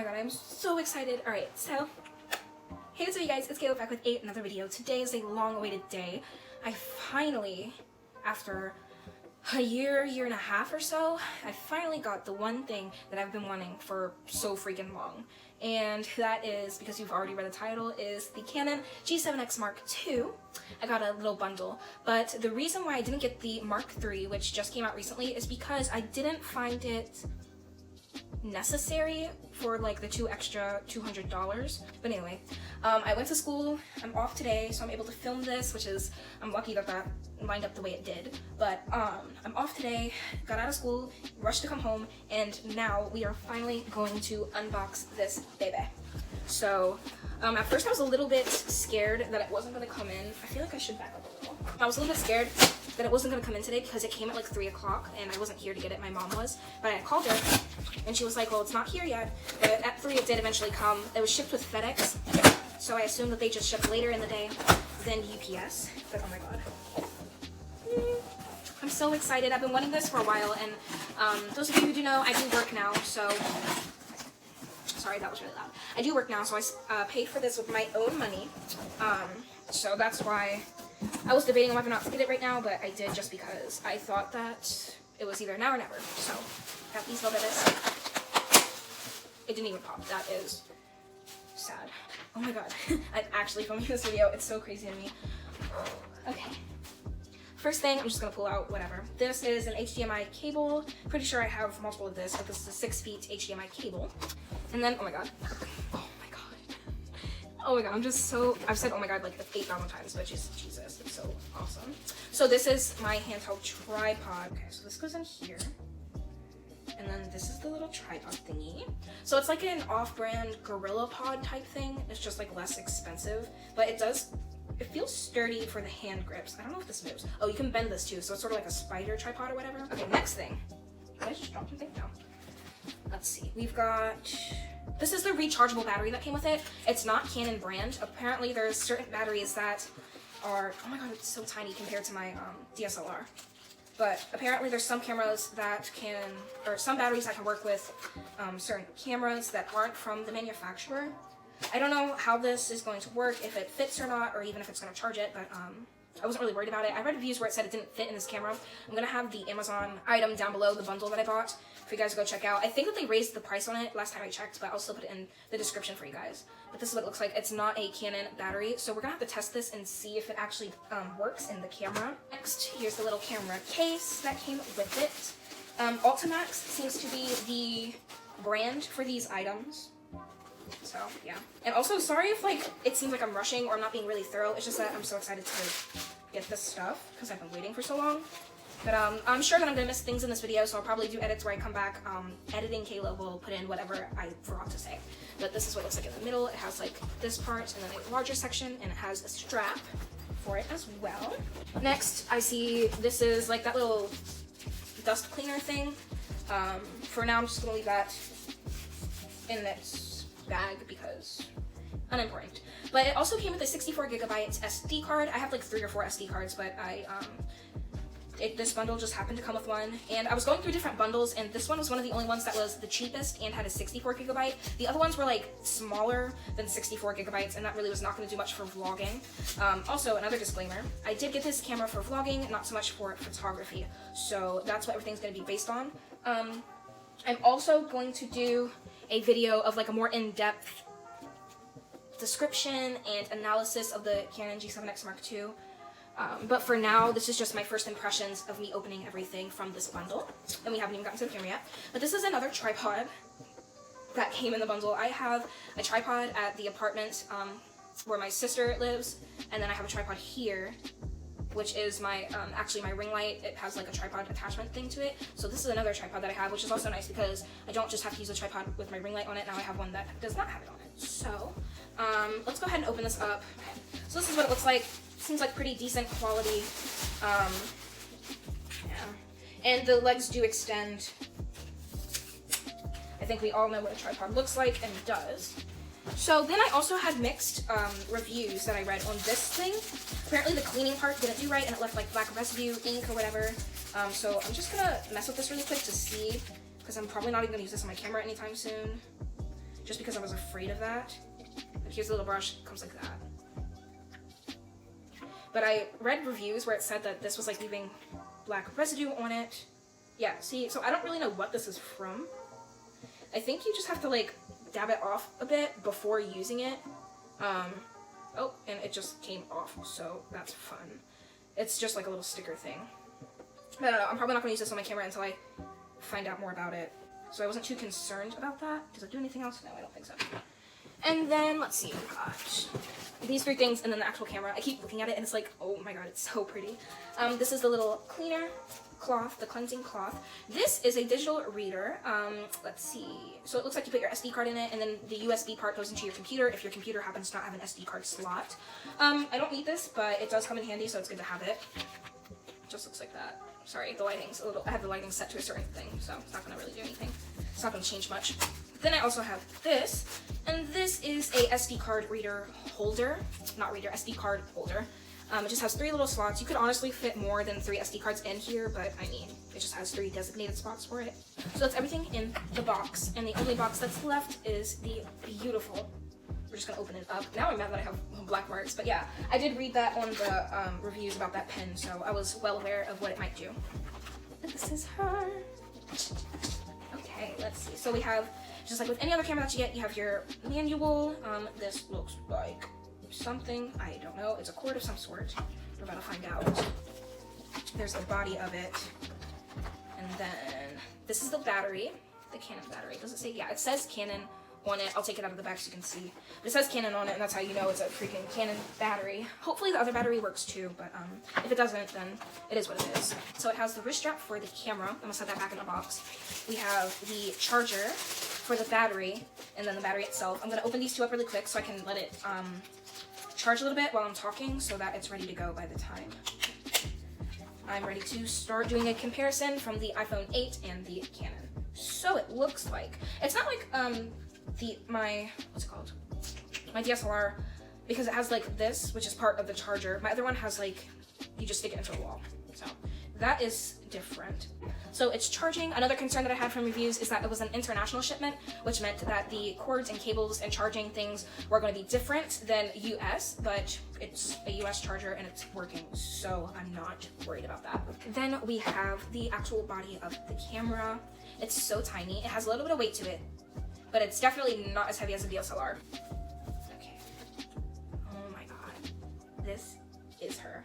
my god, I'm so excited. Alright, so hey, what's up you guys, it's Kayla back with another video. Today is a long-awaited day. I finally, after a year and a half or so, I finally got the one thing that I've been wanting for so freaking long. And that is, because you've already read the title, is the Canon G7X Mark II. I got a little bundle, but the reason why I didn't get the Mark III, which just came out recently, is because I didn't find it necessary for like the extra $200. But anyway, I went to school, I'm off today, so I'm able to film this, which is, I'm lucky that that lined up the way it did. But I'm off today, got out of school, rushed to come home, and now we are finally going to unbox this baby. So at first I was a little bit scared that it wasn't going to come in. I feel like I should back up a little. I was a little bit scared that it wasn't going to come in today because it came at like 3 o'clock and I wasn't here to get it, my mom was. But I called her and she was like, well, it's not here yet. But at 3 it did eventually come. It was shipped with FedEx, so I assumed that they just shipped later in the day than UPS. But oh my god. I'm so excited. I've been wanting this for a while, and those of you who do know, I do work now, so... Sorry, that was really loud. I do work now, so I paid for this with my own money. So that's why I was debating whether or not to get it right now, but I did just because I thought that it was either now or never. So, got these little bits. It didn't even pop. That is sad. Oh my god. I'm actually filming this video. It's so crazy to me. Okay. First thing, I'm just gonna pull out whatever. This is an HDMI cable. Pretty sure I have multiple of this, but this is a 6 feet HDMI cable. And then, oh my god. Oh my god, I'm just so, I've said oh my god like 8,000 times, but just, Jesus, it's so awesome. So this is my handheld tripod. Okay, so this goes in here. And then this is the little tripod thingy. So it's like an off-brand Gorilla Pod type thing. It's just like less expensive, but it feels sturdy for the hand grips. I don't know if this moves. Oh, you can bend this too, so it's sort of like a spider tripod or whatever. Okay, next thing. Did I just drop something? No. Let's see. We've got... This is the rechargeable battery that came with it. It's not Canon brand. Apparently there's certain batteries that are... Oh my god, it's so tiny compared to my DSLR. But apparently there's some cameras that can... Or some batteries that can work with certain cameras that aren't from the manufacturer. I don't know how this is going to work, if it fits or not, or even if it's going to charge it, but I wasn't really worried about it. I read reviews where it said it didn't fit in this camera. I'm going to have the Amazon item down below, the bundle that I bought, for you guys to go check out. I think that they raised the price on it last time I checked, but I'll still put it in the description for you guys. But this is what it looks like. It's not a Canon battery, so we're going to have to test this and see if it actually works in the camera. Next, here's the little camera case that came with it. Ultimax seems to be the brand for these items. So, yeah. And also, sorry if, like, it seems like I'm rushing or I'm not being really thorough. It's just that I'm so excited to get this stuff because I've been waiting for so long. But, I'm sure that I'm going to miss things in this video, so I'll probably do edits where I come back. Editing Kayla will put in whatever I forgot to say. But this is what it looks like in the middle. It has, like, this part and then a larger section, and it has a strap for it as well. Next, I see this is, like, that little dust cleaner thing. For now, I'm just going to leave that in this bag because unimportant. But it also came with a 64GB SD card. I have like 3 or 4 SD cards, but this bundle just happened to come with one. And I was going through different bundles, and this one was one of the only ones that was the cheapest and had a 64GB. The other ones were like smaller than 64GB, and that really was not going to do much for vlogging. Also, another disclaimer, I did get this camera for vlogging, not so much for photography. So that's what everything's going to be based on. I'm also going to do a video of like a more in-depth description and analysis of the Canon G7X Mark II. But for now, this is just my first impressions of me opening everything from this bundle. And we haven't even gotten to the camera yet. But this is another tripod that came in the bundle. I have a tripod at the apartment where my sister lives, and then I have a tripod here, which is my, actually my ring light. It has like a tripod attachment thing to it. So this is another tripod that I have, which is also nice because I don't just have to use a tripod with my ring light on it. Now I have one that does not have it on it. So, let's go ahead and open this up. So this is what it looks like. Seems like pretty decent quality. Yeah. And the legs do extend. I think we all know what a tripod looks like and does. So then I also had mixed reviews that I read on this thing. Apparently the cleaning part didn't do right and it left like black residue, ink or whatever. So I'm just gonna mess with this really quick to see, because I'm probably not even gonna use this on my camera anytime soon. just because I was afraid of that. But here's the little brush, it comes like that. But I read reviews where it said that this was like leaving black residue on it. Yeah, see, so I don't really know what this is from. I think you just have to like dab it off a bit before using it. Oh, and it just came off, so that's fun. It's just like a little sticker thing. I don't know, I'm probably not gonna use this on my camera until I find out more about it. So I wasn't too concerned about that. Does it do anything else? No, I don't think so. And then, let's see, we got these 3 things and then the actual camera. I keep looking at it and it's like, oh my god, it's so pretty. This is the little cleaner cloth, the cleansing cloth. This is a digital reader. Let's see. So it looks like you put your SD card in it and then the USB part goes into your computer if your computer happens to not have an SD card slot. I don't need this, but it does come in handy, so it's good to have it. It just looks like that. Sorry, the lighting's a little, I have the lighting set to a certain thing, so it's not gonna really do anything. It's not gonna change much. Then I also have this, and this is a SD card reader holder, not reader, SD card holder. It just has 3 little slots. You could honestly fit more than 3 SD cards in here, but I mean, it just has 3 designated spots for it. So that's everything in the box, and the only box that's left is the beautiful. We're just gonna open it up. Now I'm mad that I have black marks, but yeah, I did read that on the reviews about that pen, so I was well aware of what it might do. This is her. Okay, let's see. So we have, just like with any other camera that you get, you have your manual. This looks like something, I don't know. It's a cord of some sort. We're about to find out. There's the body of it. And then this is the battery, the Canon battery. Does it say? Yeah, it says Canon on it. I'll take it out of the back so you can see. But it says Canon on it, and that's how you know it's a freaking Canon battery. Hopefully the other battery works too, but if it doesn't, then it is what it is. So it has the wrist strap for the camera. I'm gonna set that back in the box. We have the charger for the battery, and then the battery itself. I'm gonna open these 2 up really quick so I can let it charge a little bit while I'm talking so that it's ready to go by the time I'm ready to start doing a comparison from the iPhone 8 and the Canon. So it looks like, it's not like my DSLR, because it has like this, which is part of the charger. My other one has like, you just stick it into the wall. So that is different. So it's charging. Another concern that I had from reviews is that it was an international shipment, which meant that the cords and cables and charging things were going to be different than US, but it's a US charger and it's working, so I'm not worried about that. Then we have the actual body of the camera. It's so tiny. It has a little bit of weight to it, but it's definitely not as heavy as a DSLR. Okay. Oh my god. This is her.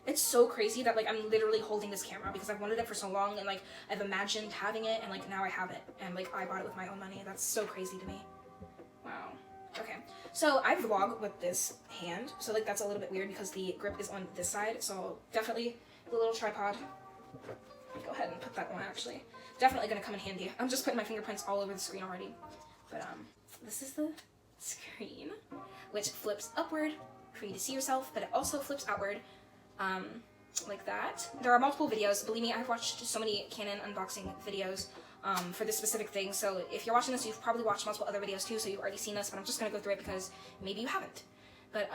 It's so crazy that like I'm literally holding this camera because I've wanted it for so long and like I've imagined having it and like now I have it and like I bought it with my own money. That's so crazy to me. Wow. Okay. So I vlog with this hand, so like that's a little bit weird because the grip is on this side. So definitely the little tripod. Go ahead and put that on actually. Definitely gonna come in handy. I'm just putting my fingerprints all over the screen already. But this is the screen, which flips upward for you to see yourself, but it also flips outward. Like that. There are multiple videos. Believe me, I've watched so many Canon unboxing videos for this specific thing. So if you're watching this, you've probably watched multiple other videos too, so you've already seen this, but I'm just gonna go through it because maybe you haven't. But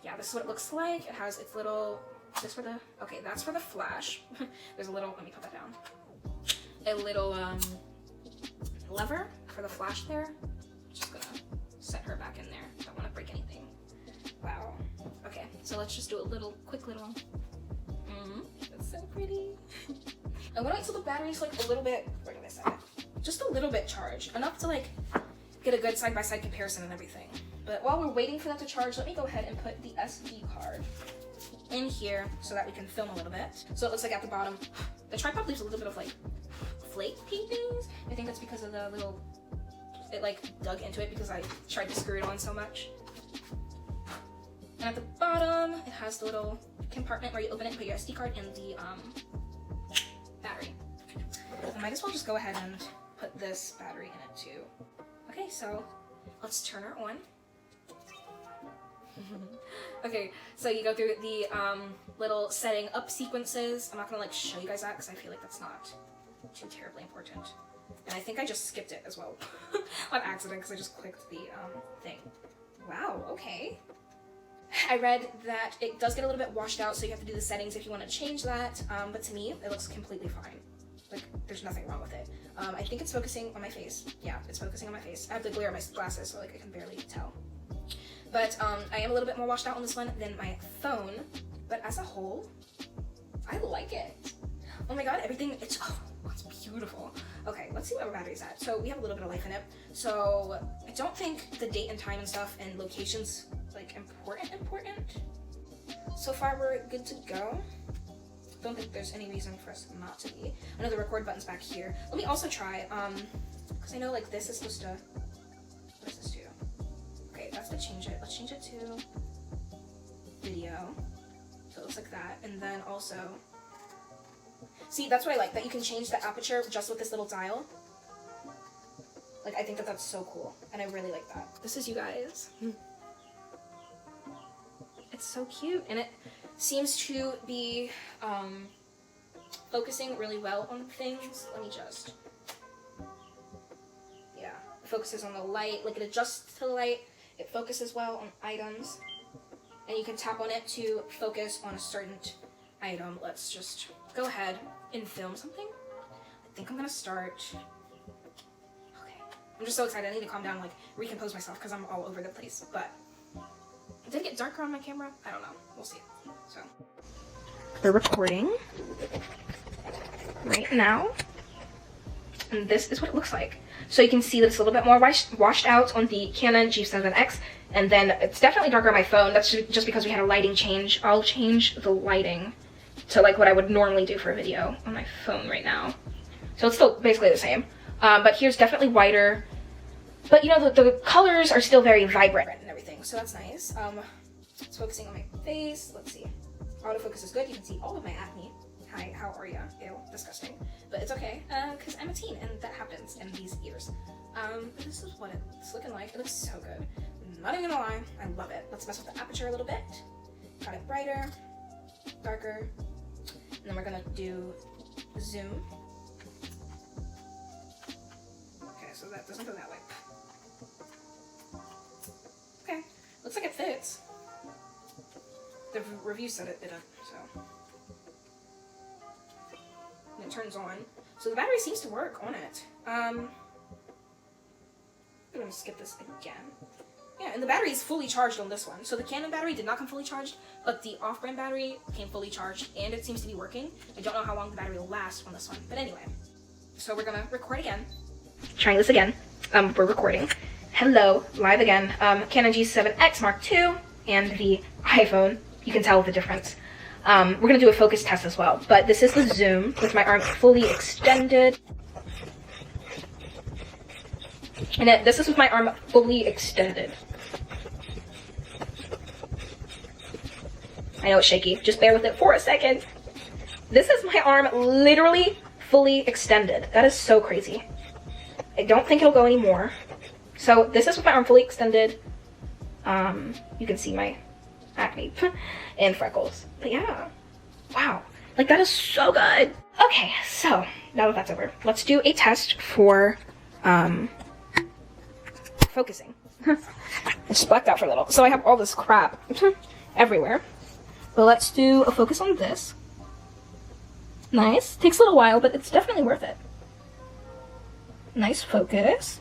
yeah, this is what it looks like. It has its little, this for the, okay, that's for the flash. There's a little, let me put that down. A little lever for the flash there. Just gonna set her back in there. Don't want to break anything. Wow. Okay, so let's just do a little, quick little. That's so pretty. I'm gonna wait till the battery's like a little bit, where did I set it? Just a little bit charged, enough to like get a good side-by-side comparison and everything. But while we're waiting for that to charge, let me go ahead and put the SD card in here so that we can film a little bit. So it looks like at the bottom, the tripod leaves a little bit of like flake things. I think that's because of the little, it like dug into it because I tried to screw it on so much. And at the bottom, it has the little compartment where you open it and put your SD card and the battery. I might as well just go ahead and put this battery in it too. Okay, so let's turn her on. Okay, so you go through the little setting up sequences. I'm not gonna like show you guys that because I feel like that's not too terribly important. And I think I just skipped it as well on accident because I just clicked the thing. Wow, okay. I read that it does get a little bit washed out, so you have to do the settings if you want to change that, but to me, it looks completely fine. Like, there's nothing wrong with it. I think it's focusing on my face. Yeah, it's focusing on my face. I have the glare on my glasses, so like I can barely tell. But I am a little bit more washed out on this one than my phone. But as a whole, I like it. Oh my god, everything, it's beautiful. Okay, let's see what our battery's at. So we have a little bit of life in it. So I don't think the date and time and stuff and locations like important. So far we're good to go. Don't think there's any reason for us not to be. I know the record button's back here. Let me also try, because I know like this is supposed to, what does this do? Okay, that's to change it. Let's change it to video. So it looks like that. And then also, see, that's what I like, that you can change the aperture just with this little dial. Like, I think that that's so cool, and I really like that. This is you guys. It's so cute, and it seems to be focusing really well on things. Let me just, yeah, it focuses on the light, like it adjusts to the light, it focuses well on items, and you can tap on it to focus on a certain item. Let's just go ahead and film something. I think I'm gonna start, okay, I'm just so excited. I need to calm down and like recompose myself because I'm all over the place, but did it get darker on my camera? I don't know, we'll see. So we're recording right now, and this is what it looks like. So you can see that it's a little bit more washed out on the Canon G7X, and then it's definitely darker on my phone. That's just because we had a lighting change. I'll change the lighting to like what I would normally do for a video on my phone right now. So it's still basically the same, but here's definitely whiter, but you know, the colors are still very vibrant and everything, so that's nice. It's focusing on my face. Let's see. Autofocus is good. You can see all of my acne. Hi, how are ya? Ew, disgusting. But it's okay, because I'm a teen, and that happens in these years. But this is what it's looking like. It looks so good. Not even gonna lie, I love it. Let's mess with the aperture a little bit. Got it brighter, darker, and then we're gonna do zoom. Okay, so that doesn't go that way. Okay, looks like it fits. The review said it didn't, so. And it turns on. So the battery seems to work on it. I'm gonna skip this again. Yeah, and the battery is fully charged on this one. So the Canon battery did not come fully charged, but the off-brand battery came fully charged, and it seems to be working. I don't know how long the battery will last on this one, but anyway. So we're gonna record again. Trying this again. We're recording. Hello, live again. Canon G7X Mark II and the iPhone. You can tell the difference. We're gonna do a focus test as well, but this is the zoom with my arm fully extended. And this is with my arm fully extended. I know it's shaky, just bear with it for a second. This is my arm literally fully extended. That is so crazy. I don't think it'll go anymore. So this is with my arm fully extended. You can see my acne and freckles. But yeah, wow, like that is so good. Okay, so now that that's over, let's do a test for focusing. I just blacked out for a little, so I have all this crap everywhere. But let's do a focus on this. Nice. Takes a little while, but it's definitely worth it. Nice focus.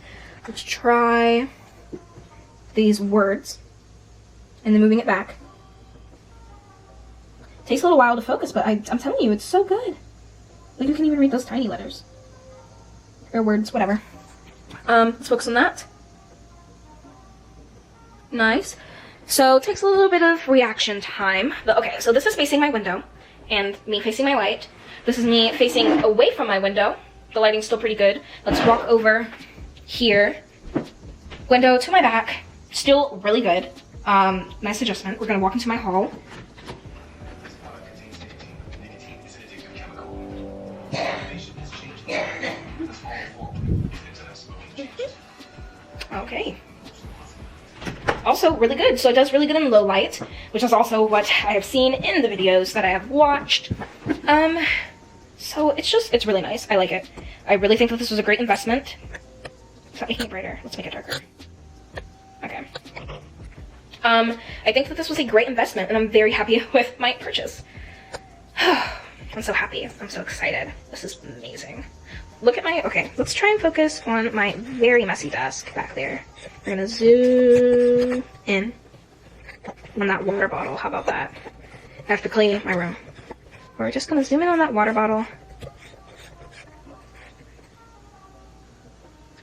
Let's try these words and then moving it back. Takes a little while to focus, but I'm telling you, it's so good. Like, you can even read those tiny letters. Or words, whatever. Let's focus on that. Nice. So, it takes a little bit of reaction time. But okay, so this is facing my window, and me facing my light. This is me facing away from my window. The lighting's still pretty good. Let's walk over here. Window to my back. Still really good. Nice adjustment. We're gonna walk into my hall. Okay. Also really good. So it does really good in low light, which is also what I have seen in the videos that I have watched. So it's really nice. I like it. I really think that this was a great investment. It's not making it brighter. Let's make it darker. Okay. I think that this was a great investment, and I'm very happy with my purchase. I'm so happy. I'm so excited. This is amazing. Look at my, okay, let's try and focus on my very messy desk back there. We're gonna zoom in on that water bottle. How about that? I have to clean my room. We're just gonna zoom in on that water bottle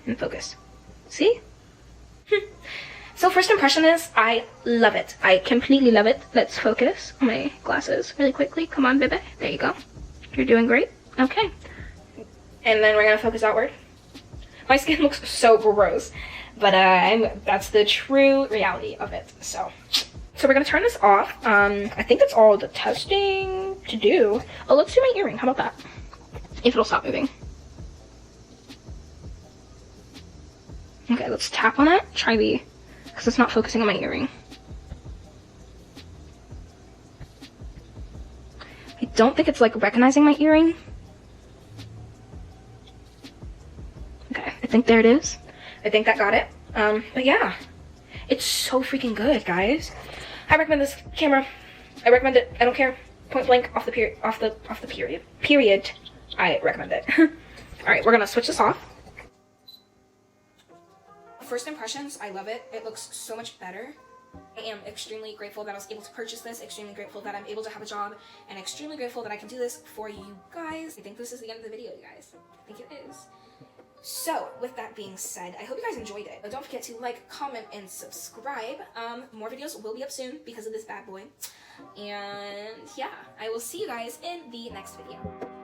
and focus. See? So first impression is, I love it. I completely love it. Let's focus on my glasses really quickly. Come on, baby. There you go. You're doing great. Okay. And then we're gonna focus outward. My skin looks so gross, but that's the true reality of it. So we're gonna turn this off. I think that's all the testing to do. Oh, let's do my earring. How about that? If it'll stop moving. Okay, let's tap on it. Try the, because it's not focusing on my earring. I don't think it's like recognizing my earring. Okay, I think there it is. I think that got it. But yeah, it's so freaking good, guys. I recommend this camera. I recommend it. I don't care. Point blank, off the period. I recommend it. All right, we're gonna switch this off. First impressions, I love it. It looks so much better. I am extremely grateful that I was able to purchase this, extremely grateful that I'm able to have a job, and extremely grateful that I can do this for you guys. I think this is the end of the video, you guys. I think it is. So, with that being said, I hope you guys enjoyed it. Don't forget to like, comment, and subscribe. More videos will be up soon because of this bad boy. And yeah, I will see you guys in the next video.